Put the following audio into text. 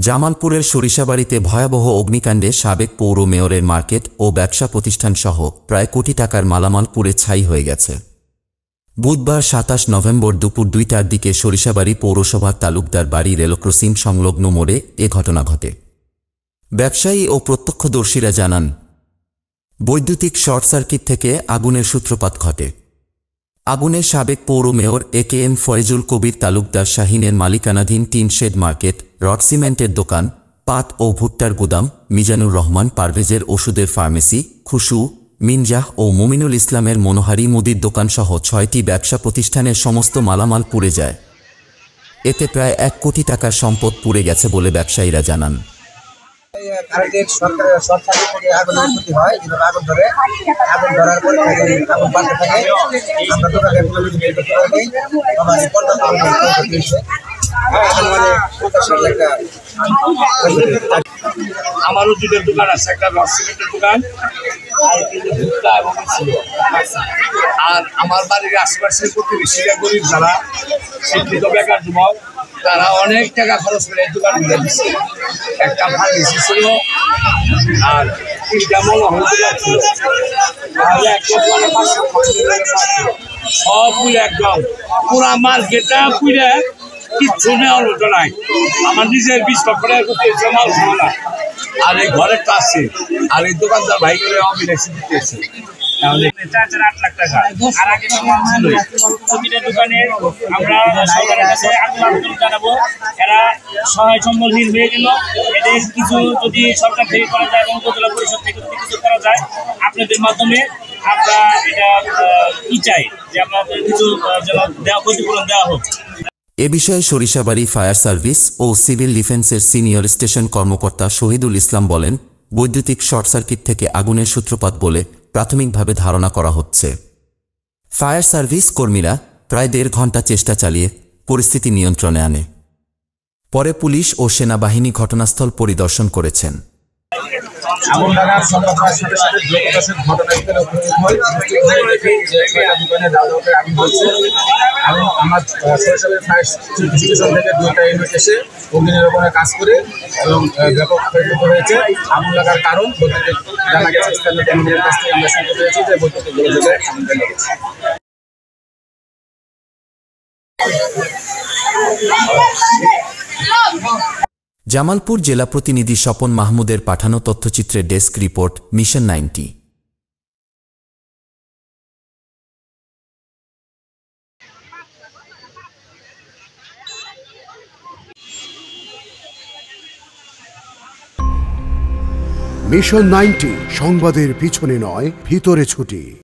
জামালপুরের সরিষাবাড়ীতে ভয়াবহ অগ্নিকাণ্ডে সাবেক পৌর মেয়রের মার্কেট ও ব্যবসা প্রতিষ্ঠানসহ প্রায় কোটি টাকার মালামাল পুড়ে ছাই হয়ে গেছে। বুধবার ২৭ নভেম্বর দুপুর ২টার দিকে সরিষাবাড়ী পৌরসভার তালুকদার বাড়ি রেলক্রসিং সংলগ্ন মোড়ে এ ঘটনা ঘটে। ব্যবসায়ী ও প্রত্যক্ষদর্শীরা জানান, বৈদ্যুতিক শর্ট সার্কিট থেকে আগুনের সূত্রপাত ঘটে। আগুনে সাবেক পৌর মেয়র AKM ফয়জুল কবির তালুকদার শাহিনের মালিকানাধীন টিন শেড মার্কেট, রড সিমেন্টের দোকান, পাট ও ভুট্টার গুদাম, মিজানুর রহমান পারভেজের ওষুধের ফার্মেসি, খুশু, মিনজাহ ও মুমিনুল ইসলামের মনোহারি মুদির দোকানসহ ৬টি ব্যবসা প্রতিষ্ঠানের সমস্ত মালামাল পুড়ে যায়। এতে প্রায় ১ কোটি টাকার সম্পদ পুড়ে গেছে বলে ব্যবসায়ীরা জানান। কারেন্টের শর্ট সার্কিট থেকে আগুনের উৎপত্তি হয়, কিন্তু আগুন ধরার পরে আগুন বাড়তে থাকে। আমরা দোকানে আমারও দুধের দোকান আছে, একটা রড সিমেন্টের দোকান আর ভুট্টা এবং আর আমার বাড়ির আশেপাশের প্রতিবেশীরা গরিব যারা শিক্ষিত বেকার যুবক তারা অনেক টাকা খরচ করে এই দোকান মিলে দিচ্ছে। একটা ফার্মেসি ছিল আর 3টা মনোহরি ছিল, তাহলে একটা দোকানে 500 সব পুরো একদম পুরা মার্কেটটা পুরে কিচ্ছু নেওয়ার মতো নাই। আমার নিজের 20 লক্ষ করতে মাল না, আর এই ঘরের কাছে আর এই দোকানদার ভাই করে অবিনাশী দিতেছে। তাহলে 4-8 লাখ টাকা আর আগে ছিল। প্রতিটা দোকানে আমরা সরকারের কাছে আবেদন জানাবো, এরা সহায় সম্বলহীন হয়ে গেল। এদের কিছু যদি সরকার থেকে করা যায় এবং উপজেলা পরিষদ থেকে যদি কিছু করা যায়, আপনাদের মাধ্যমে আমরা এটা কি চাই যে আপনাদের কিছু যেন ক্ষতিপূরণ দেওয়া হোক। এ বিষয়ে সরিষাবাড়ী ফায়ার সার্ভিস ও সিভিল ডিফেন্সের সিনিয়র স্টেশন কর্মকর্তা শহীদুল ইসলাম বলেন, বৈদ্যুতিক শর্ট সার্কিট থেকে আগুনের সূত্রপাত বলে প্রাথমিকভাবে ধারণা করা হচ্ছে। ফায়ার সার্ভিস কর্মীরা প্রায় ১.৫ ঘণ্টা চেষ্টা চালিয়ে পরিস্থিতি নিয়ন্ত্রণে আনে। পরে পুলিশ ও সেনাবাহিনী ঘটনাস্থল পরিদর্শন করেছেন। আগুন লাগার সম্ভাবনার সাথে সাথে দ্রুততার ঘটনাস্থলে উপস্থিত হয়। দেখি যে 6টা দোকানে দাদাকে আগুন হচ্ছে। এবং আমার সরিষাবাড়ী ফায়ার স্টেশন থেকে 2টা ইউনিট এসে অগ্নি নির্বাপনের কাজ করে এবং ব্যাপক ক্ষয়ক্ষতি হয়েছে। আগুন লাগার কারণ বৈদ্যুতিক জানা গেছে, স্থানীয় জনগণের কাছ থেকে আমরা শুনতে পেরেছি যে বৈদ্যুতিক গোলযোগে আগুন লেগেছে। জামালপুর জেলা প্রতিনিধি স্বপন মাহমুদের পাঠানো তথ্যচিত্রের ডেস্ক রিপোর্ট, মিশন 90। মিশন 90 সংবাদের পিছনে নয়, ভিতরে ছুটি।